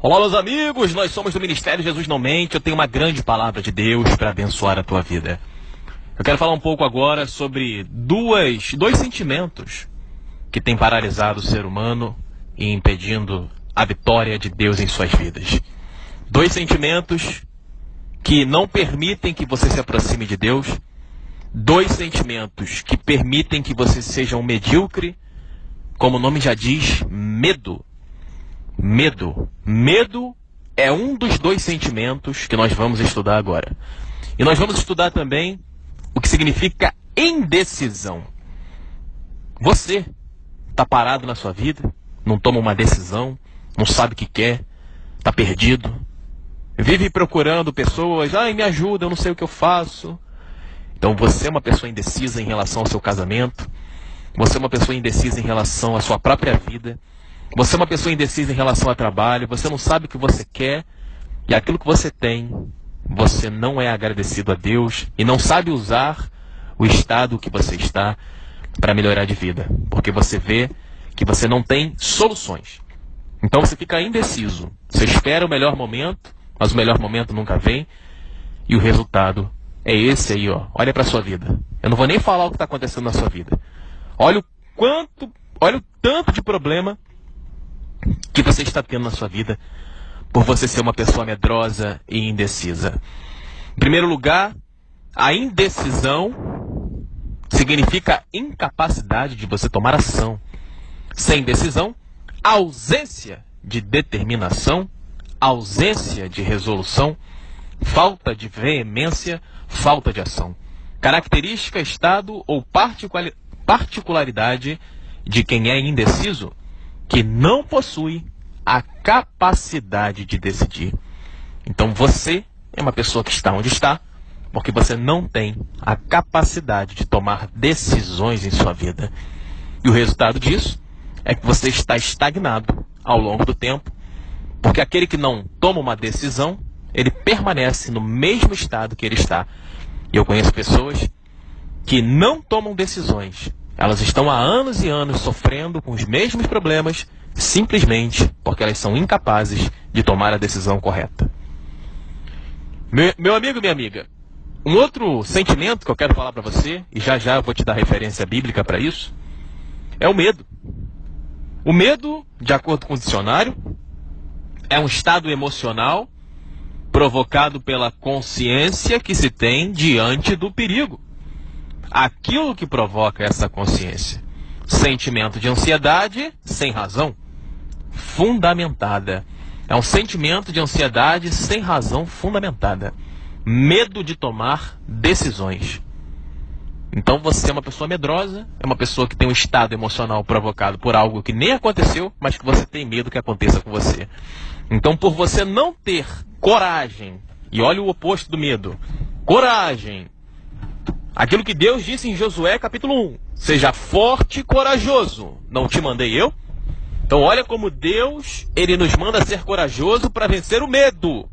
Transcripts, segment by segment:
Olá, meus amigos, nós somos do Ministério Jesus Não Mente. Eu tenho uma grande palavra de Deus para abençoar a tua vida. Eu quero falar um pouco agora sobre dois sentimentos que têm paralisado o ser humano e impedindo a vitória de Deus em suas vidas. Dois sentimentos que não permitem que você se aproxime de Deus. Dois sentimentos que permitem que você seja um medíocre. Como o nome já diz, medo. Medo. Medo é um dos dois sentimentos que nós vamos estudar agora. E nós vamos estudar também o que significa indecisão. Você está parado na sua vida, não toma uma decisão, não sabe o que quer, está perdido, vive procurando pessoas, me ajuda, eu não sei o que eu faço. Então você é uma pessoa indecisa em relação ao seu casamento, você é uma pessoa indecisa em relação à sua própria vida, você é uma pessoa indecisa em relação ao trabalho, você não sabe o que você quer e aquilo que você tem, você não é agradecido a Deus e não sabe usar o estado que você está para melhorar de vida, porque você vê que você não tem soluções. Então você fica indeciso, você espera o melhor momento, mas o melhor momento nunca vem e o resultado é esse aí, ó. Olha para a sua vida. Eu não vou nem falar o que está acontecendo na sua vida. Olha o tanto de problema que você está tendo na sua vida por você ser uma pessoa medrosa e indecisa. Em primeiro lugar, a indecisão significa incapacidade de você tomar ação. Sem decisão, ausência de determinação, ausência de resolução, falta de veemência, falta de ação. Característica, estado ou particularidade de quem é indeciso, que não possui a capacidade de decidir. Então você é uma pessoa que está onde está, porque você não tem a capacidade de tomar decisões em sua vida. E o resultado disso é que você está estagnado ao longo do tempo, porque aquele que não toma uma decisão, ele permanece no mesmo estado que ele está. E eu conheço pessoas que não tomam decisões. Elas estão há anos e anos sofrendo com os mesmos problemas, simplesmente porque elas são incapazes de tomar a decisão correta. Meu amigo, minha amiga, um outro sentimento que eu quero falar para você, e já já eu vou te dar referência bíblica para isso, é o medo. O medo, de acordo com o dicionário, é um estado emocional provocado pela consciência que se tem diante do perigo. Aquilo que provoca essa consciência. Sentimento de ansiedade sem razão fundamentada. É um sentimento de ansiedade sem razão fundamentada. Medo de tomar decisões. Então você é uma pessoa medrosa, é uma pessoa que tem um estado emocional provocado por algo que nem aconteceu, mas que você tem medo que aconteça com você. Então, por você não ter coragem, e olha o oposto do medo, coragem, aquilo que Deus disse em Josué capítulo 1, seja forte e corajoso, não te mandei eu? Então olha como Deus, Ele nos manda ser corajoso para vencer o medo.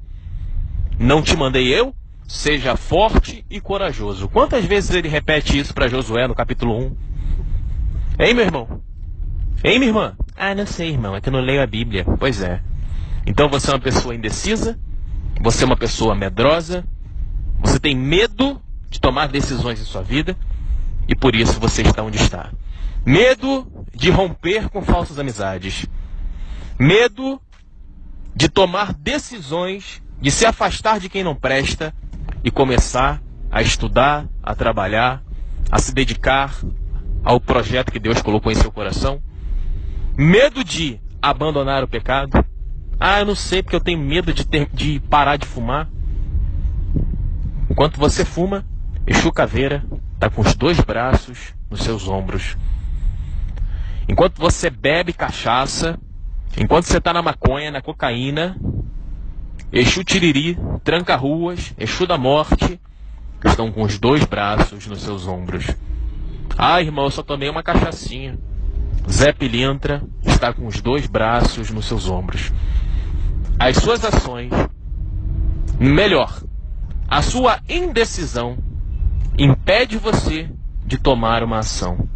Não te mandei eu? Seja forte e corajoso. Quantas vezes Ele repete isso para Josué no capítulo 1? Hein, meu irmão? Hein, minha irmã? Não sei, irmão, é que eu não leio a Bíblia. Pois é. Então você é uma pessoa indecisa, você é uma pessoa medrosa, você tem medo de tomar decisões em sua vida e por isso você está onde está. Medo de romper com falsas amizades. Medo de tomar decisões, de se afastar de quem não presta e começar a estudar, a trabalhar, a se dedicar ao projeto que Deus colocou em seu coração. Medo de abandonar o pecado. Eu não sei porque eu tenho medo de parar de fumar. Enquanto você fuma, Exu Caveira está com os dois braços nos seus ombros. Enquanto você bebe cachaça, enquanto você está na maconha, na cocaína, Exu Tiriri, Tranca-Ruas, Exu da Morte, estão com os dois braços nos seus ombros. Irmão, eu só tomei uma cachaçinha. Zé Pilintra está com os dois braços nos seus ombros. As suas ações, melhor, a sua indecisão impede você de tomar uma ação.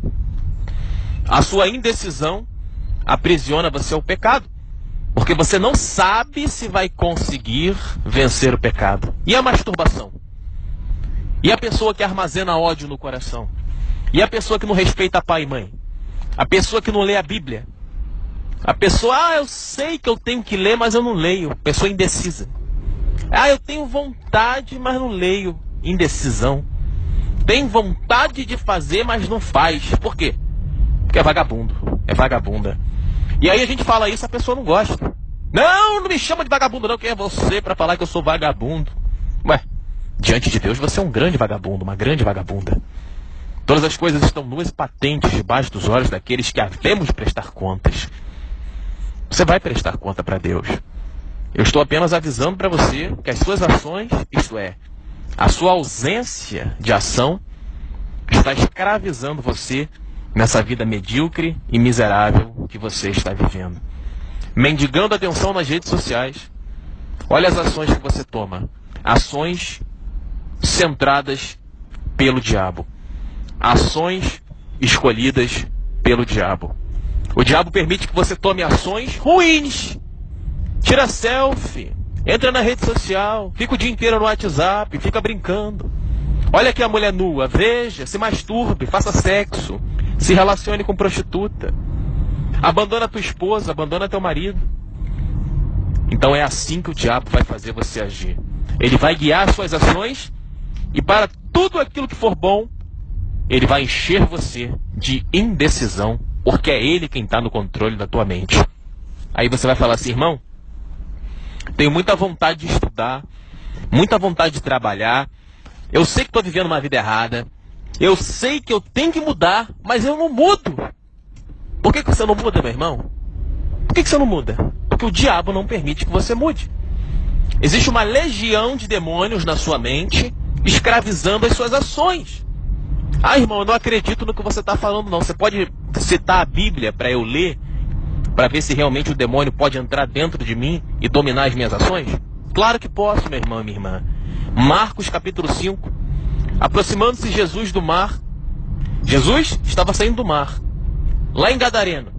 A sua indecisão aprisiona você ao pecado. Porque você não sabe se vai conseguir vencer o pecado. E a masturbação? E a pessoa que armazena ódio no coração? E a pessoa que não respeita pai e mãe? A pessoa que não lê a Bíblia? A pessoa, eu sei que eu tenho que ler, mas eu não leio. Pessoa indecisa. Eu tenho vontade, mas não leio. Indecisão. Tem vontade de fazer, mas não faz. Por quê? Porque é vagabundo. É vagabunda. E aí a gente fala isso, a pessoa não gosta. Não me chama de vagabundo não. Quem é você para falar que eu sou vagabundo? Ué, diante de Deus você é um grande vagabundo, uma grande vagabunda. Todas as coisas estão nuas e patentes debaixo dos olhos daqueles que havemos de prestar contas. Você vai prestar conta para Deus. Eu estou apenas avisando para você que as suas ações, isto é, a sua ausência de ação, está escravizando você nessa vida medíocre e miserável que você está vivendo. Mendigando atenção nas redes sociais. Olha as ações que você toma. Ações centradas pelo diabo. Ações escolhidas pelo diabo. O diabo permite que você tome ações ruins. Tira selfie, entra na rede social, fica o dia inteiro no WhatsApp, fica brincando. Olha aqui a mulher nua, veja, se masturbe, faça sexo, se relacione com prostituta. Abandona tua esposa, abandona teu marido. Então é assim que o diabo vai fazer você agir. Ele vai guiar suas ações e para tudo aquilo que for bom, ele vai encher você de indecisão, porque é ele quem está no controle da tua mente. Aí você vai falar assim, irmão, tenho muita vontade de estudar, muita vontade de trabalhar, eu sei que estou vivendo uma vida errada, eu sei que eu tenho que mudar, mas eu não mudo. Por que você não muda, meu irmão? Por que você não muda? Porque o diabo não permite que você mude. Existe uma legião de demônios na sua mente, escravizando as suas ações. Irmão, eu não acredito no que você está falando, não. Você pode citar a Bíblia para eu ler, para ver se realmente o demônio pode entrar dentro de mim e dominar as minhas ações? Claro que posso, meu irmão e minha irmã. Marcos capítulo 5. Aproximando-se Jesus do mar. Jesus estava saindo do mar, lá em Gadareno.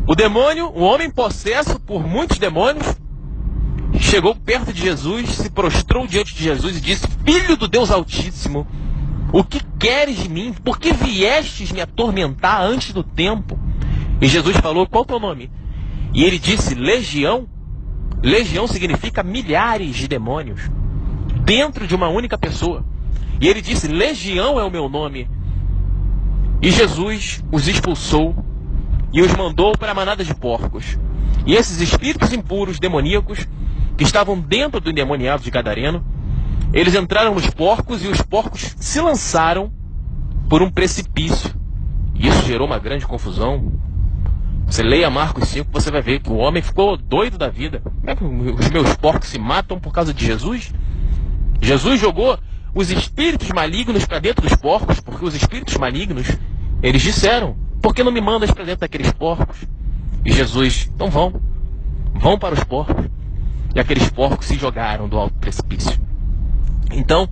O demônio, o homem possesso por muitos demônios, chegou perto de Jesus, se prostrou diante de Jesus e disse: Filho do Deus Altíssimo, o que queres de mim? Por que viestes me atormentar antes do tempo? E Jesus falou: qual é o teu nome? E ele disse: Legião. Legião significa milhares de demônios dentro de uma única pessoa. E ele disse: Legião é o meu nome. E Jesus os expulsou e os mandou para a manada de porcos. E esses espíritos impuros, demoníacos, que estavam dentro do endemoniado de Gadareno, eles entraram nos porcos e os porcos se lançaram por um precipício. E isso gerou uma grande confusão. Você leia Marcos 5, você vai ver que o homem ficou doido da vida. Como é que os meus porcos se matam por causa de Jesus? Jesus jogou os espíritos malignos para dentro dos porcos, porque os espíritos malignos, eles disseram: por que não me mandas para dentro daqueles porcos? E Jesus: então vão para os porcos. E aqueles porcos se jogaram do alto precipício. Então,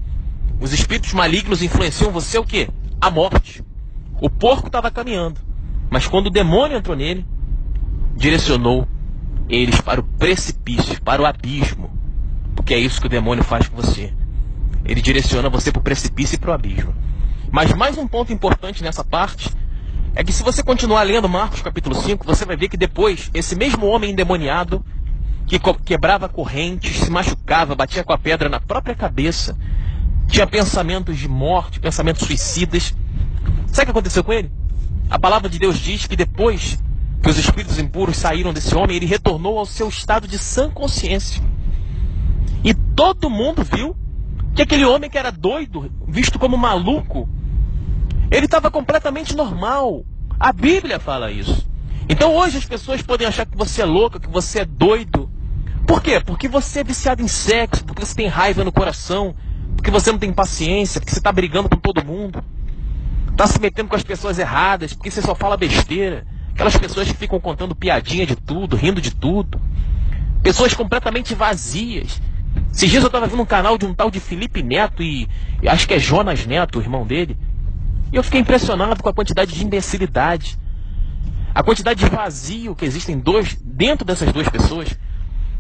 os espíritos malignos influenciam você o quê? A morte. O porco estava caminhando, mas quando o demônio entrou nele, direcionou eles para o precipício, para o abismo. Porque é isso que o demônio faz com você. Ele direciona você para o precipício e para o abismo. Mas mais um ponto importante nessa parte é que se você continuar lendo Marcos capítulo 5, você vai ver que depois, esse mesmo homem endemoniado, que quebrava correntes, se machucava, batia com a pedra na própria cabeça, tinha pensamentos de morte, pensamentos suicidas. Sabe o que aconteceu com ele? A palavra de Deus diz que depois que os espíritos impuros saíram desse homem, ele retornou ao seu estado de sã consciência. E todo mundo viu que aquele homem que era doido, visto como maluco, ele estava completamente normal. A Bíblia fala isso. Então hoje as pessoas podem achar que você é louco, que você é doido. Por quê? Porque você é viciado em sexo, porque você tem raiva no coração, porque você não tem paciência, porque você está brigando com todo mundo, está se metendo com as pessoas erradas, porque você só fala besteira. Aquelas pessoas que ficam contando piadinha de tudo, rindo de tudo. Pessoas completamente vazias. Esses dias eu estava vendo um canal de um tal de Felipe Neto e acho que é Jonas Neto, o irmão dele. E eu fiquei impressionado com a quantidade de imbecilidade, a quantidade de vazio que existem dentro dessas duas pessoas.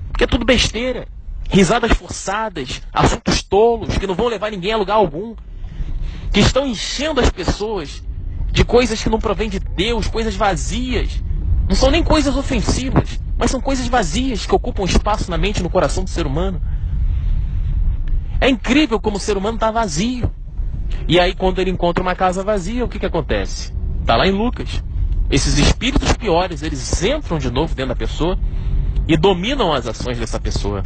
Porque é tudo besteira. Risadas forçadas, assuntos tolos, que não vão levar ninguém a lugar algum. Que estão enchendo as pessoas de coisas que não provêm de Deus, coisas vazias. Não são nem coisas ofensivas, mas são coisas vazias que ocupam espaço na mente e no coração do ser humano. É incrível como o ser humano está vazio. E aí quando ele encontra uma casa vazia, o que acontece? Está lá em Lucas. Esses espíritos piores, eles entram de novo dentro da pessoa e dominam as ações dessa pessoa.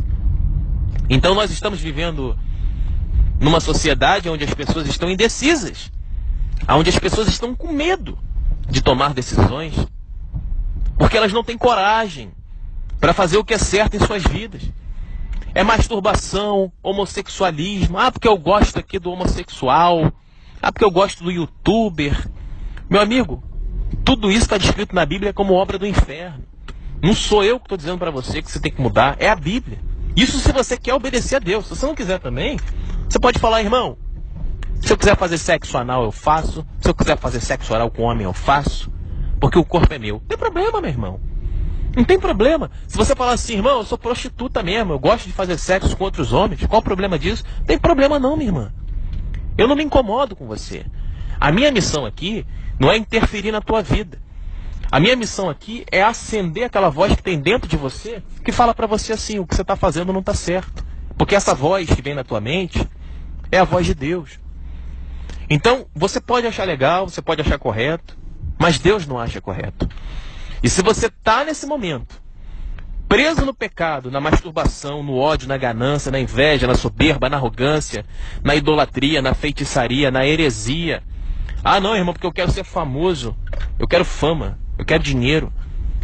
Então nós estamos vivendo numa sociedade onde as pessoas estão indecisas, onde as pessoas estão com medo de tomar decisões, porque elas não têm coragem para fazer o que é certo em suas vidas. É masturbação, homossexualismo, porque eu gosto aqui do homossexual, porque eu gosto do youtuber. Meu amigo, tudo isso está descrito na Bíblia como obra do inferno. Não sou eu que estou dizendo para você que você tem que mudar, é a Bíblia. Isso se você quer obedecer a Deus. Se você não quiser também, você pode falar, irmão, se eu quiser fazer sexo anal eu faço, se eu quiser fazer sexo oral com homem eu faço, porque o corpo é meu. Não tem problema, meu irmão. Não tem problema. Se você falar assim, irmão, eu sou prostituta mesmo, eu gosto de fazer sexo com outros homens, qual o problema disso? Não tem problema não, minha irmã. Eu não me incomodo com você. A minha missão aqui não é interferir na tua vida. A minha missão aqui é acender aquela voz que tem dentro de você, que fala pra você assim, o que você está fazendo não está certo. Porque essa voz que vem na tua mente é a voz de Deus. Então, você pode achar legal, você pode achar correto, mas Deus não acha correto. E se você está nesse momento, preso no pecado, na masturbação, no ódio, na ganância, na inveja, na soberba, na arrogância, na idolatria, na feitiçaria, na heresia. Não, irmão, porque eu quero ser famoso, eu quero fama, eu quero dinheiro,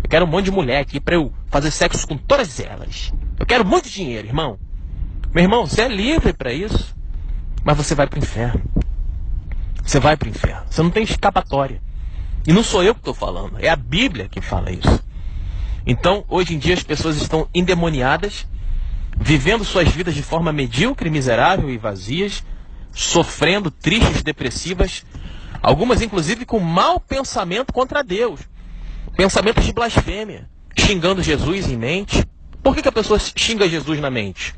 eu quero um monte de mulher aqui para eu fazer sexo com todas elas. Eu quero muito dinheiro, irmão. Meu irmão, você é livre para isso, mas você vai para o inferno. Você vai para o inferno, você não tem escapatória. E não sou eu que estou falando, é a Bíblia que fala isso. Então, hoje em dia as pessoas estão endemoniadas, vivendo suas vidas de forma medíocre, miserável e vazias, sofrendo, tristes, depressivas, algumas inclusive com mau pensamento contra Deus, pensamentos de blasfêmia, xingando Jesus em mente. Por que a pessoa xinga Jesus na mente?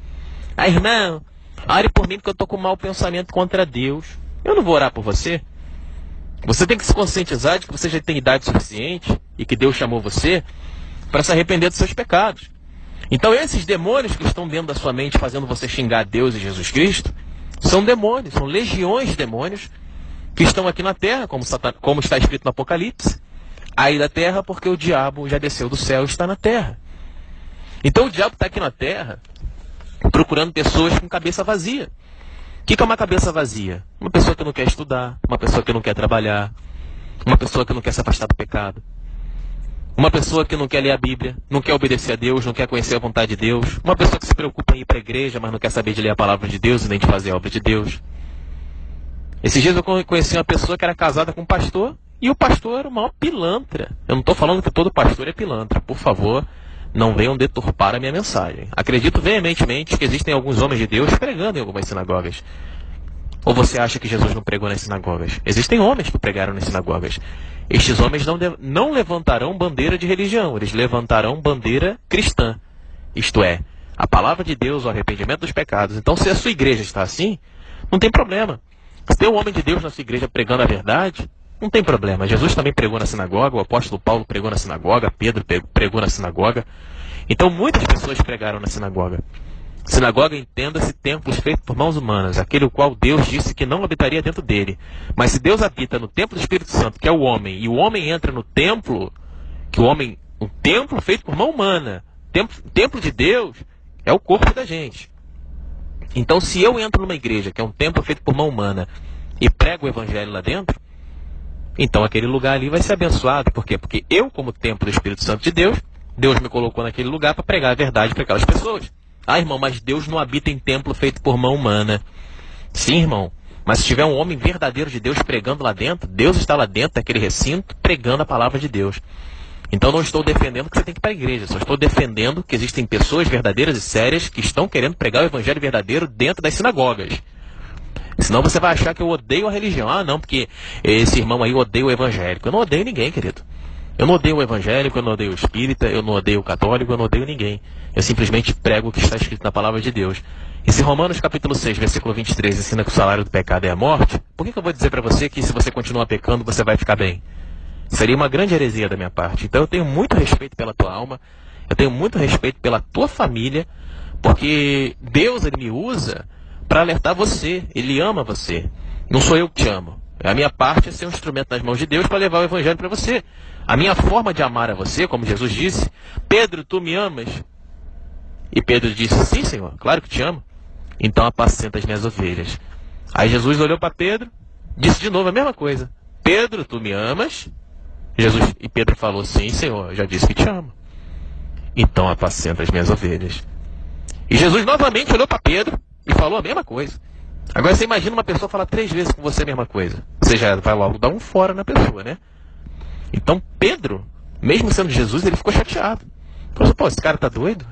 Irmão, ore por mim porque eu estou com mau pensamento contra Deus. Eu não vou orar por você. Você tem que se conscientizar de que você já tem idade suficiente e que Deus chamou você para se arrepender dos seus pecados. Então esses demônios que estão dentro da sua mente fazendo você xingar Deus e Jesus Cristo, são demônios, são legiões de demônios que estão aqui na terra, como está escrito no Apocalipse, aí da terra porque o diabo já desceu do céu e está na terra. Então o diabo está aqui na terra procurando pessoas com cabeça vazia. O que é uma cabeça vazia? Uma pessoa que não quer estudar, uma pessoa que não quer trabalhar, uma pessoa que não quer se afastar do pecado, uma pessoa que não quer ler a Bíblia, não quer obedecer a Deus, não quer conhecer a vontade de Deus, uma pessoa que se preocupa em ir para a igreja, mas não quer saber de ler a palavra de Deus e nem de fazer a obra de Deus. Esses dias eu conheci uma pessoa que era casada com um pastor, e o pastor era o maior pilantra. Eu não estou falando que todo pastor é pilantra, por favor, não venham deturpar a minha mensagem. Acredito veementemente que existem alguns homens de Deus pregando em algumas sinagogas. Ou você acha que Jesus não pregou nas sinagogas? Existem homens que pregaram nas sinagogas. Estes homens não levantarão bandeira de religião, eles levantarão bandeira cristã. Isto é, a palavra de Deus, o arrependimento dos pecados. Então, se a sua igreja está assim, não tem problema. Se tem um homem de Deus na sua igreja pregando a verdade, não tem problema. Jesus também pregou na sinagoga, o apóstolo Paulo pregou na sinagoga, Pedro pregou na sinagoga. Então muitas pessoas pregaram na sinagoga. Sinagoga, entenda-se, templos feitos por mãos humanas, aquele o qual Deus disse que não habitaria dentro dele. Mas se Deus habita no templo do Espírito Santo, que é o homem, e o homem entra no templo, um templo feito por mão humana, templo de Deus, é o corpo da gente. Então se eu entro numa igreja, que é um templo feito por mão humana, e prego o evangelho lá dentro, então aquele lugar ali vai ser abençoado. Por quê? Porque eu, como templo do Espírito Santo de Deus, Deus me colocou naquele lugar para pregar a verdade para aquelas pessoas. Irmão, mas Deus não habita em templo feito por mão humana. Sim, irmão, mas se tiver um homem verdadeiro de Deus pregando lá dentro, Deus está lá dentro daquele recinto pregando a palavra de Deus. Então não estou defendendo que você tem que ir para a igreja, só estou defendendo que existem pessoas verdadeiras e sérias que estão querendo pregar o evangelho verdadeiro dentro das sinagogas. Senão você vai achar que eu odeio a religião. Não, porque esse irmão aí odeia o evangélico. Eu não odeio ninguém, querido. Eu não odeio o evangélico, eu não odeio o espírita, eu não odeio o católico, eu não odeio ninguém. Eu simplesmente prego o que está escrito na palavra de Deus. E se Romanos capítulo 6, versículo 23 ensina que o salário do pecado é a morte, por que eu vou dizer para você que se você continuar pecando, você vai ficar bem? Seria uma grande heresia da minha parte. Então eu tenho muito respeito pela tua alma, eu tenho muito respeito pela tua família, porque Deus, Ele me usa para alertar você, Ele ama você. Não sou eu que te amo. A minha parte é ser um instrumento nas mãos de Deus para levar o evangelho para você. A minha forma de amar a você, como Jesus disse, Pedro, tu me amas? E Pedro disse, sim, Senhor, claro que te amo. Então apacenta as minhas ovelhas. Aí Jesus olhou para Pedro, disse de novo a mesma coisa. Pedro, tu me amas? E Pedro falou, sim, Senhor, eu já disse que te amo. Então apacenta as minhas ovelhas. E Jesus novamente olhou para Pedro e falou a mesma coisa. Agora você imagina uma pessoa falar 3 vezes com você a mesma coisa. Você já vai logo dar um fora na pessoa, né? Então Pedro, mesmo sendo Jesus, ele ficou chateado. Falou assim, pô, esse cara tá doido?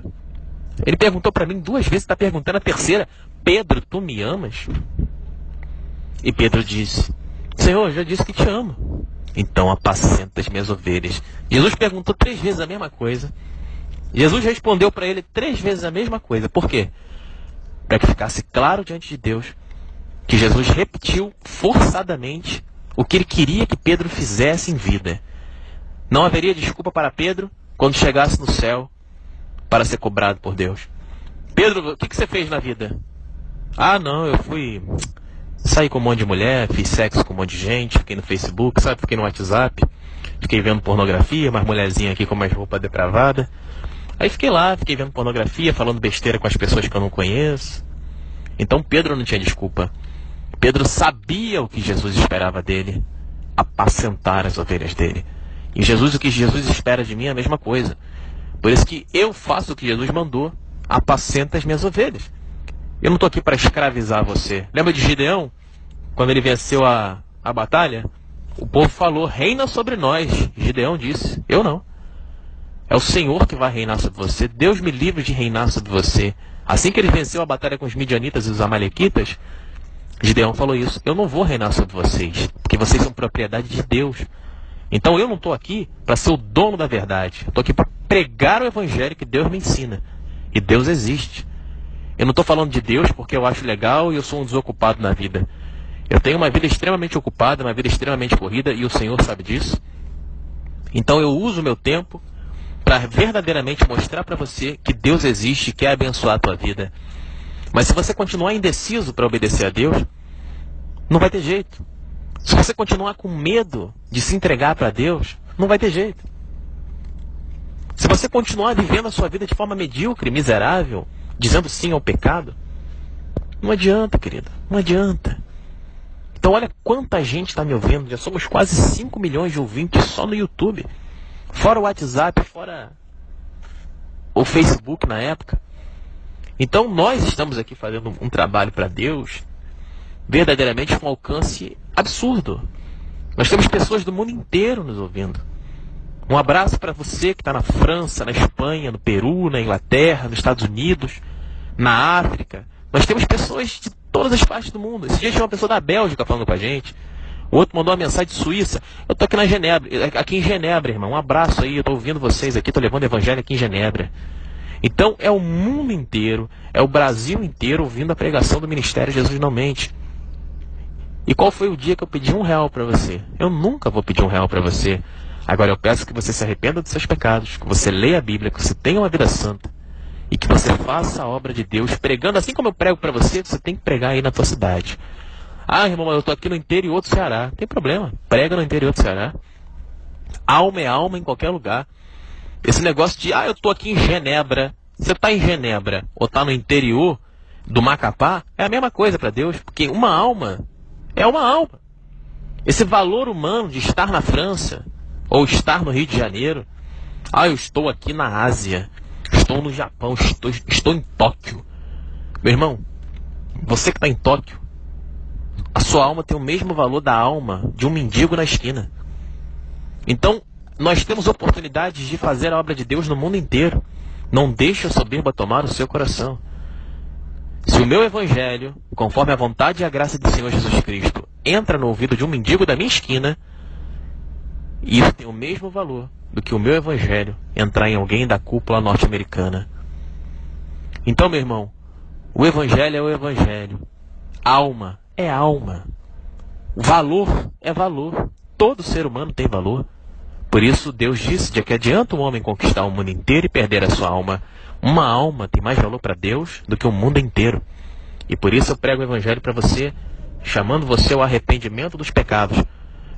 Ele perguntou para mim 2 vezes, está perguntando a terceira. Pedro, tu me amas? E Pedro disse, Senhor, eu já disse que te amo. Então apacenta as minhas ovelhas. Jesus perguntou 3 vezes a mesma coisa. Jesus respondeu para ele 3 vezes a mesma coisa. Por quê? Para que ficasse claro diante de Deus que Jesus repetiu forçadamente o que ele queria que Pedro fizesse em vida. Não haveria desculpa para Pedro quando chegasse no céu para ser cobrado por Deus. Pedro, o que você fez na vida? Ah, não, eu saí com um monte de mulher, fiz sexo com um monte de gente, fiquei no Facebook, sabe? Fiquei no WhatsApp, fiquei vendo pornografia, umas mulherzinhas aqui com mais roupa depravada. Aí fiquei lá, fiquei vendo pornografia, falando besteira com as pessoas que eu não conheço. Então Pedro não tinha desculpa. Pedro sabia o que Jesus esperava dele, apacentar as ovelhas dele. E o que Jesus espera de mim é a mesma coisa. Por isso que eu faço o que Jesus mandou, apacenta as minhas ovelhas. Eu não estou aqui para escravizar você. Lembra de Gideão? Quando ele venceu a batalha, o povo falou, reina sobre nós. Gideão disse, eu não. É o Senhor que vai reinar sobre você. Deus me livre de reinar sobre você. Assim que ele venceu a batalha com os midianitas e os amalequitas, Gideão falou isso. Eu não vou reinar sobre vocês, porque vocês são propriedade de Deus. Então eu não estou aqui para ser o dono da verdade. Eu estou aqui para pregar o evangelho que Deus me ensina. E Deus existe. Eu não estou falando de Deus porque eu acho legal e eu sou um desocupado na vida. Eu tenho uma vida extremamente ocupada, uma vida extremamente corrida, e o Senhor sabe disso. Então eu uso o meu tempo para verdadeiramente mostrar para você que Deus existe e quer abençoar a tua vida. Mas se você continuar indeciso para obedecer a Deus, não vai ter jeito. Se você continuar com medo de se entregar para Deus, não vai ter jeito. Se você continuar vivendo a sua vida de forma medíocre, miserável, dizendo sim ao pecado, não adianta, querido, não adianta. Então olha quanta gente está me ouvindo, já somos quase 5 milhões de ouvintes só no YouTube. Fora o WhatsApp, fora o Facebook na época. Então nós estamos aqui fazendo um trabalho para Deus, verdadeiramente com um alcance absurdo. Nós temos pessoas do mundo inteiro nos ouvindo. Um abraço para você que está na França, na Espanha, no Peru, na Inglaterra, nos Estados Unidos, na África. Nós temos pessoas de todas as partes do mundo. Esse dia tinha uma pessoa da Bélgica falando com a gente. O outro mandou uma mensagem de Suíça. Eu estou aqui em Genebra, irmão. Um abraço aí, eu estou ouvindo vocês aqui, estou levando o evangelho aqui em Genebra. Então é o mundo inteiro, é o Brasil inteiro ouvindo a pregação do Ministério Jesus Não Mente. E qual foi o dia que eu pedi R$1 para você? Eu nunca vou pedir R$1 para você. Agora eu peço que você se arrependa dos seus pecados, que você leia a Bíblia, que você tenha uma vida santa e que você faça a obra de Deus pregando, assim como eu prego para você, você tem que pregar aí na tua cidade. Ah, irmão, eu estou aqui no interior do Ceará. Não tem problema, prega no interior do Ceará. Alma é alma em qualquer lugar. Esse negócio de, eu estou aqui em Genebra. Você está em Genebra ou está no interior do Macapá, é a mesma coisa para Deus, porque uma alma é uma alma. Esse valor humano de estar na França ou estar no Rio de Janeiro, eu estou aqui na Ásia, estou no Japão, estou em Tóquio. Meu irmão, você que está em Tóquio, a sua alma tem o mesmo valor da alma de um mendigo na esquina. Então, nós temos oportunidades de fazer a obra de Deus no mundo inteiro. Não deixe a soberba tomar o seu coração. Se o meu evangelho, conforme a vontade e a graça do Senhor Jesus Cristo, entra no ouvido de um mendigo da minha esquina, isso tem o mesmo valor do que o meu evangelho entrar em alguém da cúpula norte-americana. Então, meu irmão, o evangelho é o evangelho. Alma é alma. Valor é valor. Todo ser humano tem valor. Por isso Deus disse de que adianta um homem conquistar o mundo inteiro e perder a sua alma. Uma alma tem mais valor para Deus do que o mundo inteiro. E por isso eu prego o evangelho para você, chamando você ao arrependimento dos pecados,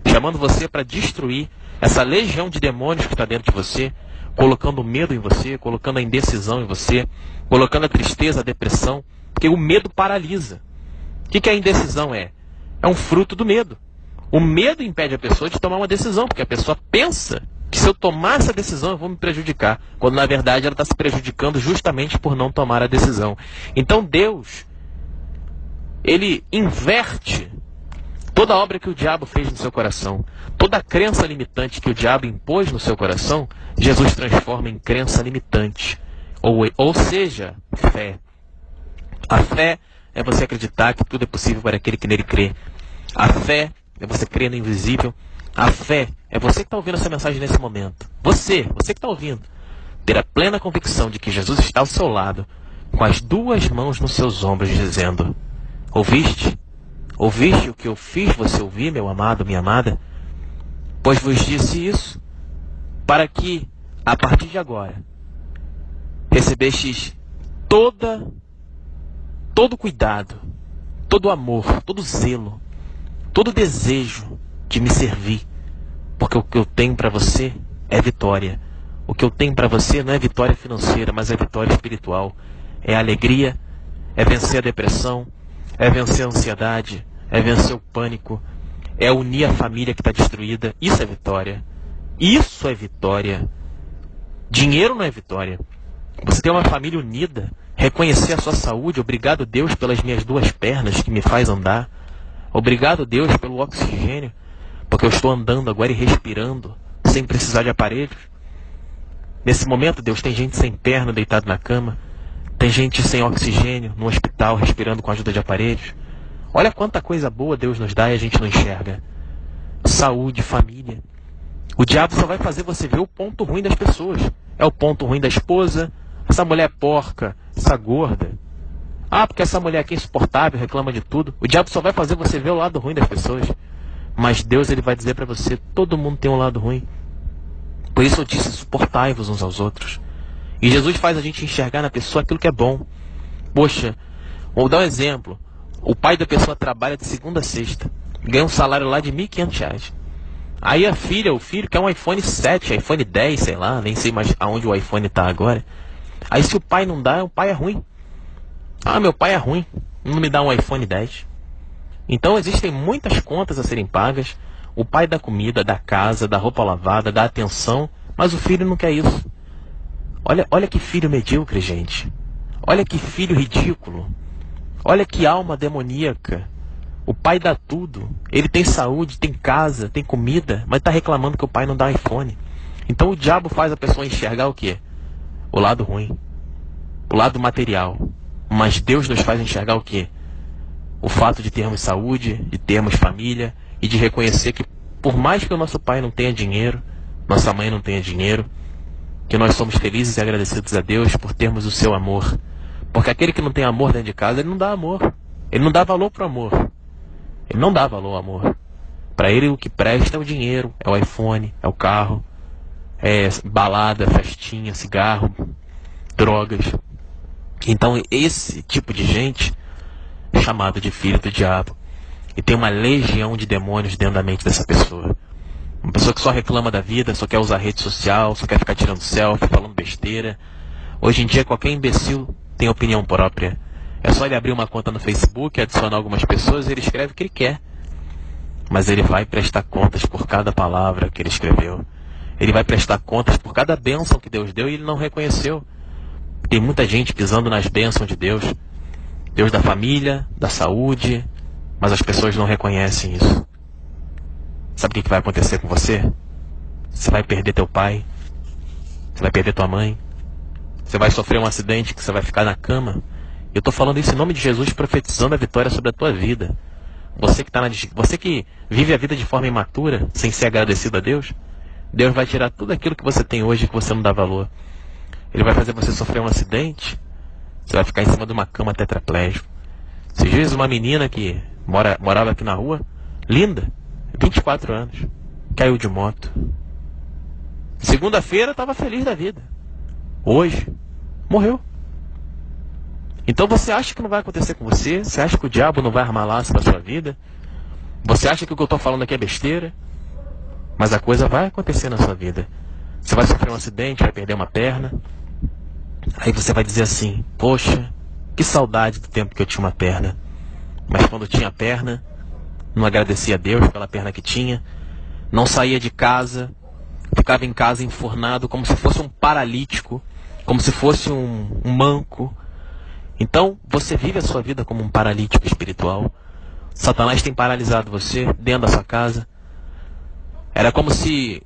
chamando você para destruir essa legião de demônios que está dentro de você, colocando medo em você, colocando a indecisão em você, colocando a tristeza, a depressão, porque o medo paralisa. O que a indecisão é? É um fruto do medo. O medo impede a pessoa de tomar uma decisão, porque a pessoa pensa que se eu tomar essa decisão eu vou me prejudicar, quando na verdade ela está se prejudicando justamente por não tomar a decisão. Então Deus, Ele inverte toda a obra que o diabo fez no seu coração, toda a crença limitante que o diabo impôs no seu coração, Jesus transforma em crença limitante, ou seja, fé. A fé é você acreditar que tudo é possível para aquele que nele crê. A fé é você crer no invisível. A fé é você que está ouvindo essa mensagem nesse momento. Você que está ouvindo, ter a plena convicção de que Jesus está ao seu lado, com as duas mãos nos seus ombros, dizendo: ouviste? Ouviste o que eu fiz você ouvir, meu amado, minha amada? Pois vos disse isso, para que, a partir de agora, recebestes todo cuidado, todo amor, todo zelo, todo desejo de me servir. Porque o que eu tenho para você é vitória. O que eu tenho para você não é vitória financeira, mas é vitória espiritual. É alegria, é vencer a depressão, é vencer a ansiedade, é vencer o pânico, é unir a família que está destruída. Isso é vitória. Isso é vitória. Dinheiro não é vitória. Você ter uma família unida, reconhecer a sua saúde. Obrigado, Deus, pelas minhas duas pernas que me faz andar. Obrigado, Deus, pelo oxigênio, porque eu estou andando agora e respirando, sem precisar de aparelhos. Nesse momento, Deus, tem gente sem perna deitado na cama, tem gente sem oxigênio no hospital respirando com a ajuda de aparelhos. Olha quanta coisa boa Deus nos dá e a gente não enxerga. Saúde, família. O diabo só vai fazer você ver o ponto ruim das pessoas. É o ponto ruim da esposa, essa mulher porca, essa gorda. Ah, porque essa mulher aqui é insuportável, reclama de tudo. O diabo só vai fazer você ver o lado ruim das pessoas. Mas Deus, Ele vai dizer para você: todo mundo tem um lado ruim. Por isso eu disse: suportai-vos uns aos outros. E Jesus faz a gente enxergar na pessoa aquilo que é bom. Poxa, vou dar um exemplo. O pai da pessoa trabalha de segunda a sexta, ganha um salário lá de R$ 1.500. Aí a filha, o filho, quer um iPhone 7, iPhone 10, sei lá, nem sei mais aonde o iPhone está agora. Aí se o pai não dá, o pai é ruim. Ah, meu pai é ruim, não me dá um iPhone 10. Então existem muitas contas a serem pagas. O pai dá comida, dá casa, dá roupa lavada, dá atenção, mas o filho não quer isso. Olha que filho medíocre, gente. Olha que filho ridículo. Olha que alma demoníaca. O pai dá tudo. Ele tem saúde, tem casa, tem comida, mas está reclamando que o pai não dá iPhone. Então o diabo faz a pessoa enxergar o quê? O lado ruim. O lado material. Mas Deus nos faz enxergar o quê? O fato de termos saúde, de termos família e de reconhecer que por mais que o nosso pai não tenha dinheiro, nossa mãe não tenha dinheiro, que nós somos felizes e agradecidos a Deus por termos o seu amor. Porque aquele que não tem amor dentro de casa, ele não dá amor. Ele não dá valor para o amor. Ele não dá valor ao amor. Para ele o que presta é o dinheiro, é o iPhone, é o carro, é balada, festinha, cigarro, drogas. Então esse tipo de gente é chamado de filho do diabo. E tem uma legião de demônios dentro da mente dessa pessoa. Uma pessoa que só reclama da vida, só quer usar rede social, só quer ficar tirando selfie, falando besteira. Hoje em dia qualquer imbecil tem opinião própria. É só ele abrir uma conta no Facebook, adicionar algumas pessoas e ele escreve o que ele quer. Mas ele vai prestar contas por cada palavra que ele escreveu. Ele vai prestar contas por cada bênção que Deus deu e ele não reconheceu. Tem muita gente pisando nas bênçãos de Deus. Deus da família, da saúde, mas as pessoas não reconhecem isso. Sabe o que vai acontecer com você? Você vai perder teu pai. Você vai perder tua mãe. Você vai sofrer um acidente que você vai ficar na cama. Eu estou falando isso em nome de Jesus, profetizando a vitória sobre a tua vida. Você que vive a vida de forma imatura, sem ser agradecido a Deus, Deus vai tirar tudo aquilo que você tem hoje que você não dá valor. Ele vai fazer você sofrer um acidente. Você vai ficar em cima de uma cama tetraplégico. Esses dias uma menina que morava aqui na rua, linda, 24 anos, caiu de moto. Segunda-feira estava feliz da vida. Hoje, morreu. Então você acha que não vai acontecer com você? Você acha que o diabo não vai armar laço para sua vida? Você acha que o que eu estou falando aqui é besteira? Mas a coisa vai acontecer na sua vida. Você vai sofrer um acidente, vai perder uma perna. Aí você vai dizer assim, poxa, que saudade do tempo que eu tinha uma perna. Mas quando tinha a perna, não agradecia a Deus pela perna que tinha. Não saía de casa, ficava em casa enfurnado como se fosse um paralítico, como se fosse um manco. Então, você vive a sua vida como um paralítico espiritual. Satanás tem paralisado você dentro da sua casa. É como se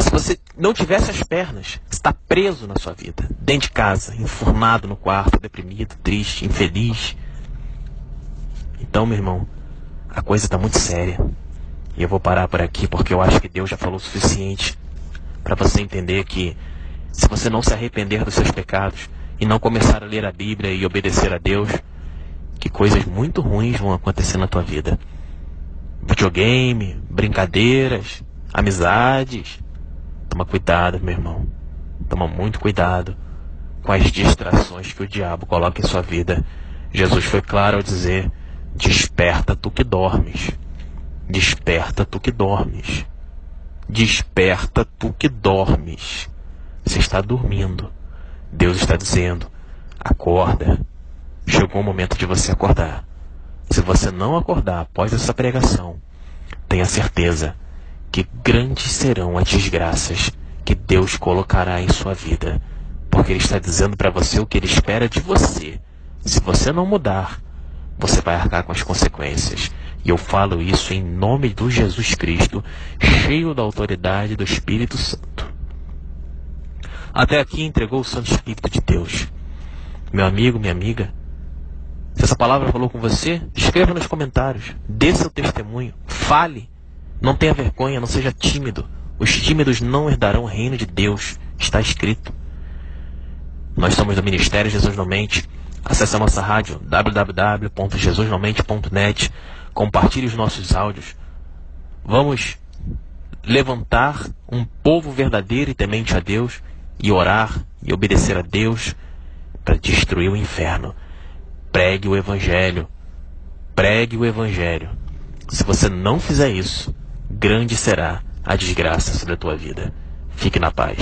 você não tivesse as pernas. Está preso na sua vida, dentro de casa, enfurnado no quarto, deprimido, triste, infeliz. Então, meu irmão, a coisa está muito séria. E eu vou parar por aqui porque eu acho que Deus já falou o suficiente para você entender que se você não se arrepender dos seus pecados e não começar a ler a Bíblia e obedecer a Deus, que coisas muito ruins vão acontecer na tua vida. Videogame, brincadeiras, amizades. Toma cuidado, meu irmão. Toma muito cuidado com as distrações que o diabo coloca em sua vida. Jesus foi claro ao dizer, desperta tu que dormes. Desperta tu que dormes. Desperta tu que dormes. Você está dormindo. Deus está dizendo, acorda. Chegou o momento de você acordar. Se você não acordar após essa pregação, tenha certeza que grandes serão as desgraças que Deus colocará em sua vida. Porque Ele está dizendo para você o que Ele espera de você. Se você não mudar, você vai arcar com as consequências. E eu falo isso em nome do Jesus Cristo, cheio da autoridade do Espírito Santo. Até aqui entregou o Santo Espírito de Deus. Meu amigo, minha amiga, se essa palavra falou com você, escreva nos comentários, dê seu testemunho, fale, não tenha vergonha, não seja tímido. Os tímidos não herdarão o reino de Deus, está escrito. Nós somos do Ministério Jesus Não Mente. Acesse a nossa rádio www.jesusnaumente.net. Compartilhe os nossos áudios. Vamos levantar um povo verdadeiro e temente a Deus e orar e obedecer a Deus para destruir o inferno. Pregue o Evangelho. Pregue o Evangelho. Se você não fizer isso, grande será a desgraça sobre a tua vida. Fique na paz.